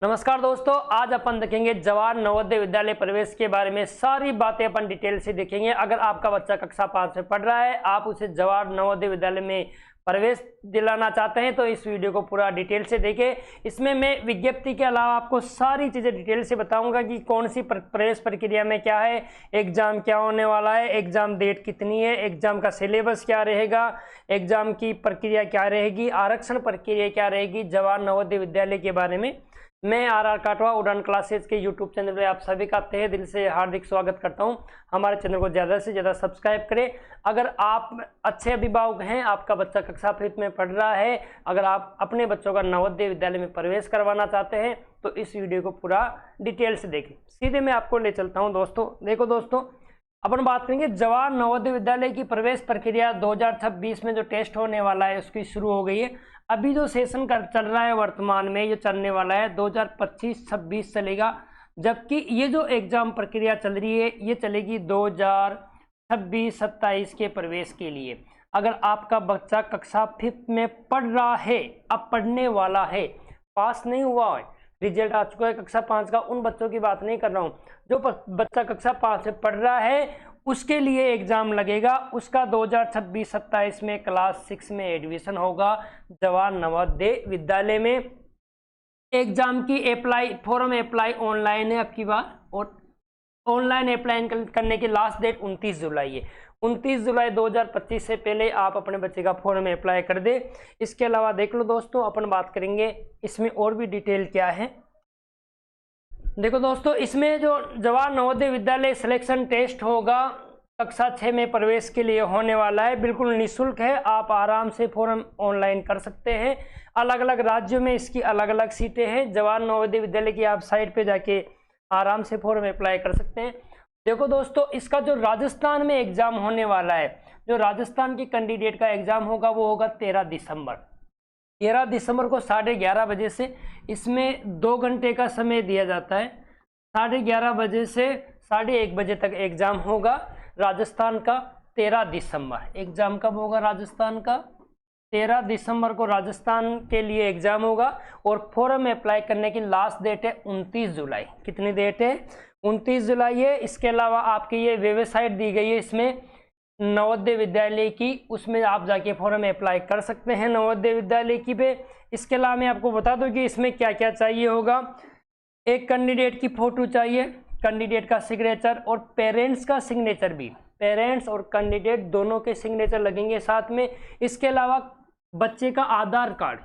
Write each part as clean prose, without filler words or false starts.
नमस्कार दोस्तों, आज अपन देखेंगे जवाहर नवोदय विद्यालय प्रवेश के बारे में सारी बातें अपन डिटेल से देखेंगे। अगर आपका बच्चा कक्षा 5 में पढ़ रहा है, आप उसे जवाहर नवोदय विद्यालय में प्रवेश दिलाना चाहते हैं तो इस वीडियो को पूरा डिटेल से देखें। इसमें मैं विज्ञप्ति के अलावा आपको सारी चीज़ें डिटेल से बताऊंगा कि कौन सी प्रवेश प्रक्रिया में क्या है, एग्जाम क्या होने वाला है, एग्जाम डेट कितनी है, एग्जाम का सिलेबस क्या रहेगा, एग्जाम की प्रक्रिया क्या रहेगी, आरक्षण प्रक्रिया क्या रहेगी। जवाहर नवोदय विद्यालय के बारे में मैं आर काटवा उड़ान क्लासेज के यूट्यूब चैनल पे आप सभी का तहे दिल से हार्दिक स्वागत करता हूं। हमारे चैनल को ज़्यादा से ज़्यादा सब्सक्राइब करें। अगर आप अच्छे अभिभावक हैं, आपका बच्चा कक्षा 5 में पढ़ रहा है, अगर आप अपने बच्चों का नवोदय विद्यालय में प्रवेश करवाना चाहते हैं तो इस वीडियो को पूरा डिटेल से देखें। सीधे मैं आपको ले चलता हूँ दोस्तों। देखो दोस्तों, अपन बात करेंगे जवाहर नवोदय विद्यालय की प्रवेश प्रक्रिया 2026 में जो टेस्ट होने वाला है उसकी शुरू हो गई है। अभी जो सेशन चल रहा है वर्तमान में, ये चलने वाला है 2025-26 चलेगा, जबकि ये जो एग्जाम प्रक्रिया चल रही है ये चलेगी 2026-27 के प्रवेश के लिए। अगर आपका बच्चा कक्षा 5 में पढ़ रहा है, अब पढ़ने वाला है, पास नहीं हुआ है, रिजल्ट आ चुका है कक्षा 5 का, उन बच्चों की बात नहीं कर रहा हूँ। जो बच्चा कक्षा 5 से पढ़ रहा है उसके लिए एग्जाम लगेगा, उसका 2026-27 में क्लास 6 में एडमिशन होगा जवाहर नवोदय विद्यालय में। एग्जाम की फॉर्म अप्लाई ऑनलाइन है अब की बार, और ऑनलाइन अप्लाई करने की लास्ट डेट 29 जुलाई है। 29 जुलाई 2025 से पहले आप अपने बच्चे का फॉर्म अप्लाई कर दे। इसके अलावा देख लो दोस्तों, अपन बात करेंगे इसमें और भी डिटेल क्या है। देखो दोस्तों, इसमें जो जवाहर नवोदय विद्यालय सिलेक्शन टेस्ट होगा कक्षा 6 में प्रवेश के लिए होने वाला है, बिल्कुल निःशुल्क है। आप आराम से फॉर्म ऑनलाइन कर सकते हैं। अलग अलग राज्यों में इसकी अलग अलग सीटें हैं। जवाहर नवोदय विद्यालय की आप साइट पे जाके आराम से फॉर्म अप्लाई कर सकते हैं। देखो दोस्तों, इसका जो राजस्थान में एग्जाम होने वाला है, जो राजस्थान के कैंडिडेट का एग्जाम होगा वो होगा 13 दिसंबर। 13 दिसंबर को 11:30 बजे से, इसमें 2 घंटे का समय दिया जाता है। 11:30 बजे से 1:30 बजे तक एग्जाम होगा राजस्थान का। 13 दिसंबर एग्जाम कब होगा राजस्थान का? 13 दिसंबर को राजस्थान के लिए एग्जाम होगा। और फॉर्म अप्लाई करने की लास्ट डेट है 29 जुलाई। कितनी डेट है? 29 जुलाई है। इसके अलावा आपकी ये वेबसाइट दी गई है इसमें नवोदय विद्यालय की, उसमें आप जाके फॉर्म अप्लाई कर सकते हैं नवोदय विद्यालय की पे। इसके अलावा मैं आपको बता दूं कि इसमें क्या क्या चाहिए होगा। एक कैंडिडेट की फोटो चाहिए, कैंडिडेट का सिग्नेचर और पेरेंट्स का सिग्नेचर भी, पेरेंट्स और कैंडिडेट दोनों के सिग्नेचर लगेंगे साथ में। इसके अलावा बच्चे का आधार कार्ड,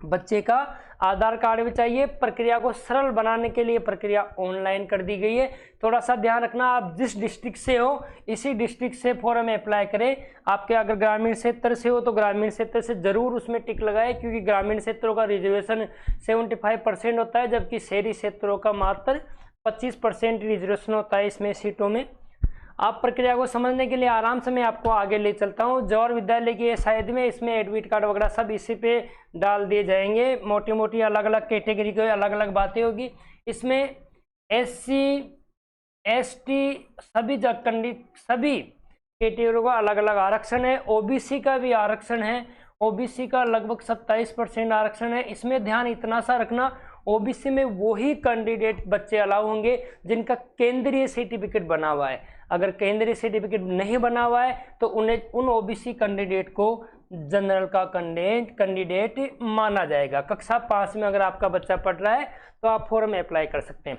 बच्चे का आधार कार्ड भी चाहिए। प्रक्रिया को सरल बनाने के लिए प्रक्रिया ऑनलाइन कर दी गई है। थोड़ा सा ध्यान रखना, आप जिस डिस्ट्रिक्ट से हो इसी डिस्ट्रिक्ट से फॉर्म अप्लाई करें। आपके अगर ग्रामीण क्षेत्र से हो तो ग्रामीण क्षेत्र से जरूर उसमें टिक लगाए, क्योंकि ग्रामीण क्षेत्रों का रिजर्वेशन 75% होता है, जबकि शहरी क्षेत्रों का मात्र 25% रिजर्वेशन होता है इसमें सीटों में। आप प्रक्रिया को समझने के लिए आराम से मैं आपको आगे ले चलता हूँ। जवाहर विद्यालय की साइड में इसमें एडमिट कार्ड वगैरह सब इसी पे डाल दिए जाएंगे। मोटी मोटी अलग अलग कैटेगरी की अलग अलग बातें होगी। इसमें SC ST सभी कैटेगरी का अलग अलग आरक्षण है। OBC का भी आरक्षण है। OBC का लगभग 27% आरक्षण है। इसमें ध्यान इतना सा रखना, OBC में वही कैंडिडेट बच्चे अलाउ होंगे जिनका केंद्रीय सर्टिफिकेट बना हुआ है। अगर केंद्रीय सर्टिफिकेट नहीं बना हुआ है तो उन OBC कैंडिडेट को जनरल का कैंडिडेट माना जाएगा। कक्षा 5 में अगर आपका बच्चा पढ़ रहा है तो आप फॉर्म अप्लाई कर सकते हैं।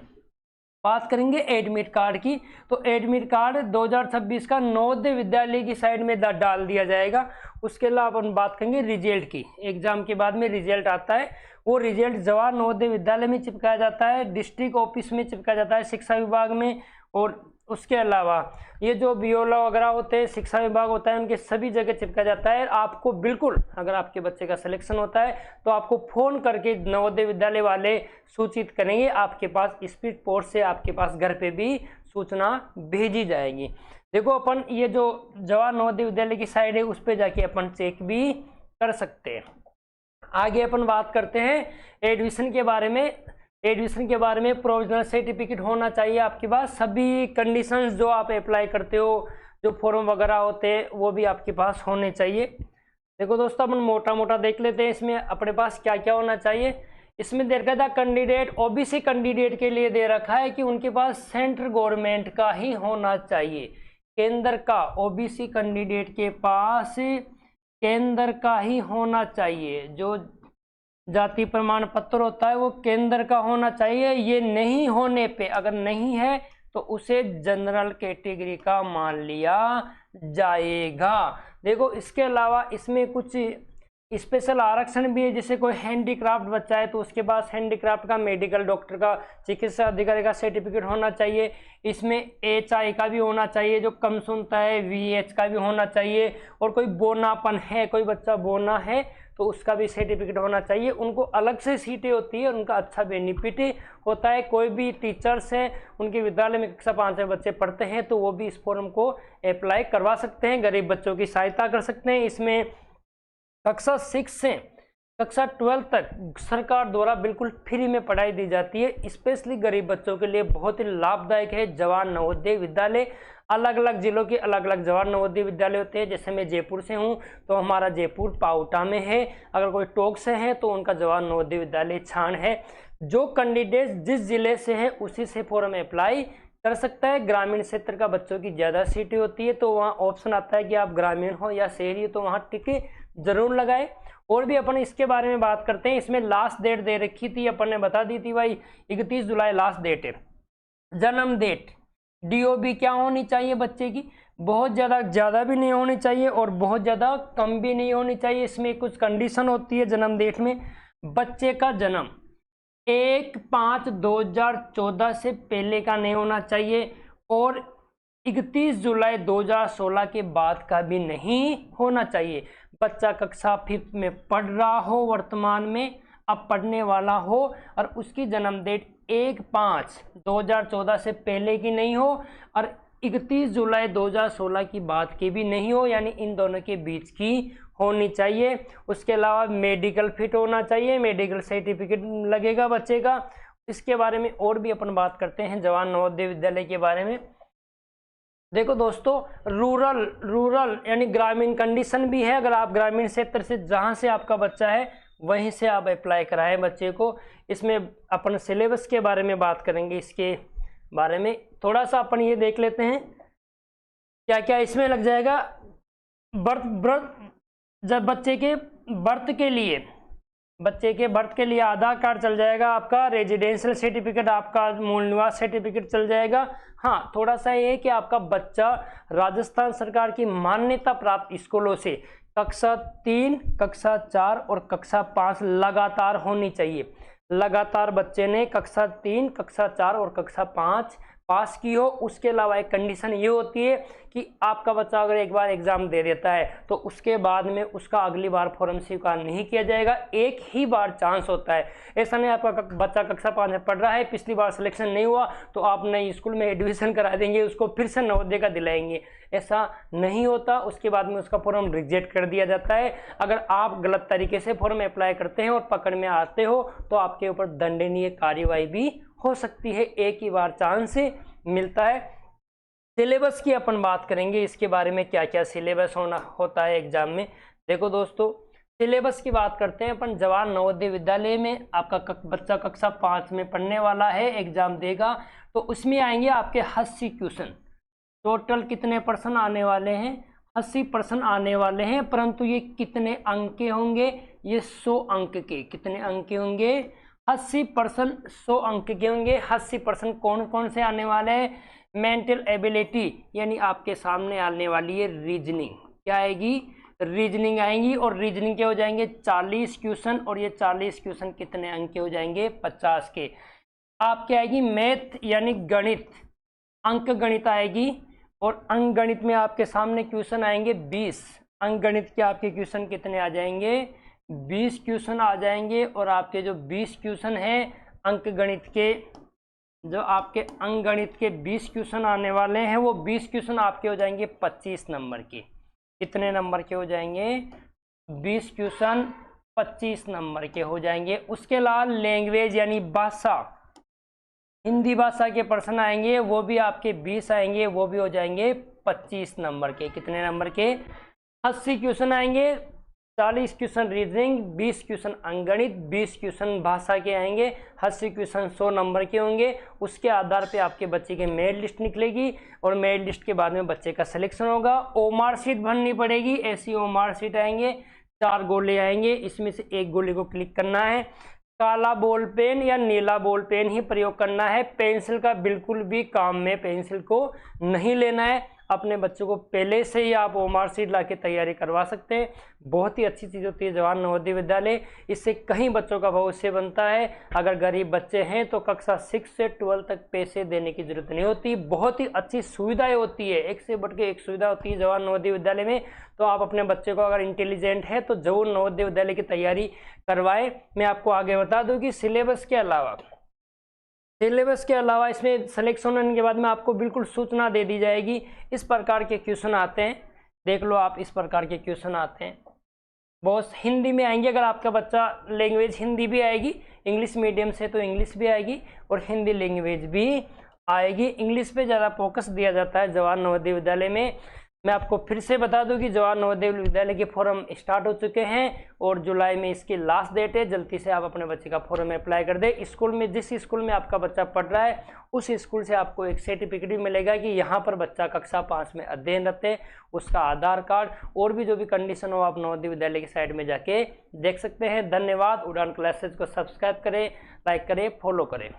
बात करेंगे एडमिट कार्ड की, तो एडमिट कार्ड 2026 का नवोदय विद्यालय की साइड में डाल दिया जाएगा। उसके अलावा अपन बात करेंगे रिजल्ट की। एग्जाम के बाद में रिजल्ट आता है, वो रिजल्ट जवाहर नवोदय विद्यालय में चिपकाया जाता है, डिस्ट्रिक्ट ऑफिस में चिपकाया जाता है शिक्षा विभाग में। और उसके अलावा ये जो BOLO वगैरह होते हैं, शिक्षा विभाग होता है, उनके सभी जगह चिपका जाता है। आपको बिल्कुल, अगर आपके बच्चे का सिलेक्शन होता है तो आपको फ़ोन करके नवोदय विद्यालय वाले सूचित करेंगे। आपके पास स्पीड पोस्ट से आपके पास घर पे भी सूचना भेजी जाएगी। देखो, अपन ये जो जवाहर नवोदय विद्यालय की साइड है उस पर जाके अपन चेक भी कर सकते हैं। आगे अपन बात करते हैं एडमिशन के बारे में। एडमिशन के बारे में प्रोविजनल सर्टिफिकेट होना चाहिए आपके पास। सभी कंडीशंस जो आप अप्लाई करते हो, जो फॉर्म वगैरह होते हैं, वो भी आपके पास होने चाहिए। देखो दोस्तों, अपन मोटा मोटा देख लेते हैं इसमें अपने पास क्या क्या होना चाहिए। इसमें दे रखा था कैंडिडेट, ओबीसी कैंडिडेट के लिए दे रखा है कि उनके पास सेंट्रल गवर्नमेंट का ही होना चाहिए, केंद्र का। ओबीसी कैंडिडेट के पास केंद्र का ही होना चाहिए, जो जाति प्रमाण पत्र होता है वो केंद्र का होना चाहिए। ये नहीं होने पे, अगर नहीं है तो उसे जनरल कैटेगरी का मान लिया जाएगा। देखो इसके अलावा इसमें कुछ स्पेशल आरक्षण भी है, जैसे कोई हैंडीक्राफ्ट बच्चा है तो उसके पास हैंडीक्राफ्ट का, मेडिकल डॉक्टर का, चिकित्सा अधिकारी का सर्टिफिकेट होना चाहिए। इसमें HI का भी होना चाहिए, जो कम सुनता है VH का भी होना चाहिए। और कोई बोनापन है, कोई बच्चा बोना है तो उसका भी सर्टिफिकेट होना चाहिए। उनको अलग से सीटें होती है, उनका अच्छा बेनिफिट होता है। कोई भी टीचर्स हैं, उनके विद्यालय में कक्षा 5 में बच्चे पढ़ते हैं तो वो भी इस फॉर्म को अप्लाई करवा सकते हैं, गरीब बच्चों की सहायता कर सकते हैं। इसमें कक्षा 6 से कक्षा 12 तक सरकार द्वारा बिल्कुल फ्री में पढ़ाई दी जाती है, स्पेशली गरीब बच्चों के लिए बहुत ही लाभदायक है। जवाहर नवोदय विद्यालय, अलग अलग जिलों के अलग अलग जवाहर नवोदय विद्यालय होते हैं। जैसे मैं जयपुर से हूँ तो हमारा जयपुर पाउटा में है, अगर कोई टोंक से है तो उनका जवाहर नवोदय विद्यालय छाण है। जो कैंडिडेट जिस जिले से है उसी से फॉर्म अप्लाई कर सकता है। ग्रामीण क्षेत्र का बच्चों की ज़्यादा सीटें होती है तो वहाँ ऑप्शन आता है कि आप ग्रामीण हो या शहरी हो, तो वहाँ टिके जरूर लगाए। और भी अपन इसके बारे में बात करते हैं। इसमें लास्ट डेट दे रखी थी, अपन ने बता दी थी भाई 31 जुलाई लास्ट डेट है। जन्म डेट DOB क्या होनी चाहिए बच्चे की, बहुत ज़्यादा भी नहीं होनी चाहिए और बहुत ज़्यादा कम भी नहीं होनी चाहिए। इसमें कुछ कंडीशन होती है जन्म डेट में। बच्चे का जन्म 1/5/2014 से पहले का नहीं होना चाहिए और 31 जुलाई 2016 के बाद का भी नहीं होना चाहिए। बच्चा कक्षा 5 में पढ़ रहा हो, वर्तमान में अब पढ़ने वाला हो, और उसकी जन्म डेट 1/5/2014 से पहले की नहीं हो और 31 जुलाई 2016 की बाद की भी नहीं हो, यानी इन दोनों के बीच की होनी चाहिए। उसके अलावा मेडिकल फिट होना चाहिए, मेडिकल सर्टिफिकेट लगेगा बच्चे का। इसके बारे में और भी अपन बात करते हैं जवाहर नवोदय विद्यालय के बारे में। देखो दोस्तों, रूरल यानी ग्रामीण कंडीशन भी है। अगर आप ग्रामीण क्षेत्र से, जहां से आपका बच्चा है वहीं से आप अप्लाई कराएं बच्चे को। इसमें अपन सिलेबस के बारे में बात करेंगे, इसके बारे में थोड़ा सा अपन ये देख लेते हैं क्या क्या इसमें लग जाएगा। जब बच्चे के बर्थ के लिए आधार कार्ड चल जाएगा आपका, रेजिडेंशियल सर्टिफिकेट, आपका मूल निवास सर्टिफिकेट चल जाएगा। हाँ, थोड़ा सा ये है कि आपका बच्चा राजस्थान सरकार की मान्यता प्राप्त स्कूलों से कक्षा 3, कक्षा 4 और कक्षा 5 लगातार होनी चाहिए। लगातार बच्चे ने कक्षा 3, कक्षा 4 और कक्षा 5 पास की हो। उसके अलावा एक कंडीशन ये होती है कि आपका बच्चा अगर एक बार एग्जाम दे देता है तो उसके बाद में उसका अगली बार फॉर्म स्वीकार नहीं किया जाएगा, एक ही बार चांस होता है। ऐसा नहीं आपका बच्चा कक्षा 5 में पढ़ रहा है, पिछली बार सिलेक्शन नहीं हुआ तो आप नई स्कूल में एडमिशन करा देंगे, उसको फिर से नवोदय का दिलाएंगे, ऐसा नहीं होता। उसके बाद में उसका फॉर्म रिजेक्ट कर दिया जाता है। अगर आप गलत तरीके से फॉर्म अप्लाई करते हैं और पकड़ में आते हो तो आपके ऊपर दंडनीय कार्यवाही भी हो सकती है। एक ही बार चांस मिलता है। सिलेबस की अपन बात करेंगे, इसके बारे में क्या क्या सिलेबस होता है एग्जाम में। देखो दोस्तों, सिलेबस की बात करते हैं अपन। जवाहर नवोदय विद्यालय में आपका बच्चा कक्षा 5 में पढ़ने वाला है, एग्जाम देगा तो उसमें आएंगे आपके 80 क्वेश्चन। टोटल कितने % आने वाले हैं? 80% आने वाले हैं। परंतु ये कितने अंक के होंगे? ये 100 अंक के। कितने अंक के होंगे? 80% 100 अंक के होंगे। 80% कौन कौन से आने वाले हैं? मेंटल एबिलिटी यानी आपके सामने आने वाली है रीजनिंग। क्या आएगी? रीजनिंग आएंगी। और रीजनिंग के हो जाएंगे 40 क्वेश्चन और ये 40 क्वेश्चन कितने अंक के हो जाएंगे? 50 के। आपके आएगी मैथ यानी गणित, अंक गणित आएगी। और अंक गणित में आपके सामने क्वेश्चन आएंगे 20। अंक गणित के आपके क्वेश्चन कितने आ जाएंगे? 20 क्वेश्चन आ जाएंगे। और आपके जो 20 क्वेश्चन हैं अंक गणित के, जो आपके अंक गणित के 20 क्वेश्चन आने वाले हैं, वो 20 क्वेश्चन आपके हो जाएंगे 25 नंबर के। कितने नंबर के हो जाएंगे? 20 क्वेश्चन 25 नंबर के हो जाएंगे। उसके अलावा लैंग्वेज यानी भाषा, हिंदी भाषा के प्रश्न आएंगे, वो भी आपके 20 आएंगे, वो भी हो जाएंगे 25 नंबर के। कितने नंबर के? 80 क्वेश्चन आएंगे। 40 क्वेश्चन रीजनिंग, 20 क्वेश्चन अंकगणित, 20 क्वेश्चन भाषा के आएंगे, 80 क्वेश्चन 100 नंबर के होंगे। उसके आधार पे आपके बच्चे की मेरिट लिस्ट निकलेगी और मेरिट लिस्ट के बाद में बच्चे का सिलेक्शन होगा। ओमार शीट भरनी पड़ेगी, ऐसी ओमार शीट आएंगे, 4 गोले आएंगे, इसमें से एक गोले को क्लिक करना है। काला बॉल पेन या नीला बॉल पेन ही प्रयोग करना है, पेंसिल का बिल्कुल भी काम में पेंसिल को नहीं लेना है। अपने बच्चों को पहले से ही आप ओमार शीट ला के तैयारी करवा सकते हैं। बहुत ही अच्छी चीज़ होती है जवाहर नवोदय विद्यालय, इससे कहीं बच्चों का भविष्य बनता है। अगर गरीब बच्चे हैं तो कक्षा 6 से 12 तक पैसे देने की जरूरत नहीं होती, बहुत ही अच्छी सुविधाएं होती है, एक से बढ़ के एक सुविधा होती है जवाहर नवोदय विद्यालय में। तो आप अपने बच्चे को अगर इंटेलिजेंट है तो जरूर नवोदय विद्यालय की तैयारी करवाएं। मैं आपको आगे बता दूं कि सिलेबस के अलावा इसमें सिलेक्शन होने के बाद में आपको बिल्कुल सूचना दे दी जाएगी। इस प्रकार के क्वेश्चन आते हैं, देख लो आप, इस प्रकार के क्वेश्चन आते हैं। बहुत हिंदी में आएंगे, अगर आपका बच्चा लैंग्वेज हिंदी भी आएगी, इंग्लिश मीडियम से तो इंग्लिश भी आएगी और हिंदी लैंग्वेज भी आएगी। इंग्लिश पे ज़्यादा फोकस दिया जाता है जवाहर नवोदय विद्यालय में। मैं आपको फिर से बता दूं कि जवाहर नवोदय विद्यालय के फॉर्म स्टार्ट हो चुके हैं और जुलाई में इसकी लास्ट डेट है। जल्दी से आप अपने बच्चे का फॉर्म अप्लाई कर दें। स्कूल में, जिस स्कूल में आपका बच्चा पढ़ रहा है उस स्कूल से आपको एक सर्टिफिकेट भी मिलेगा कि यहाँ पर बच्चा कक्षा 5 में अध्ययनरत है, उसका आधार कार्ड और भी जो भी कंडीशन हो आप नवोदय विद्यालय की साइट में जाके देख सकते हैं। धन्यवाद। उड़ान क्लासेज को सब्सक्राइब करें, लाइक करें, फॉलो करें।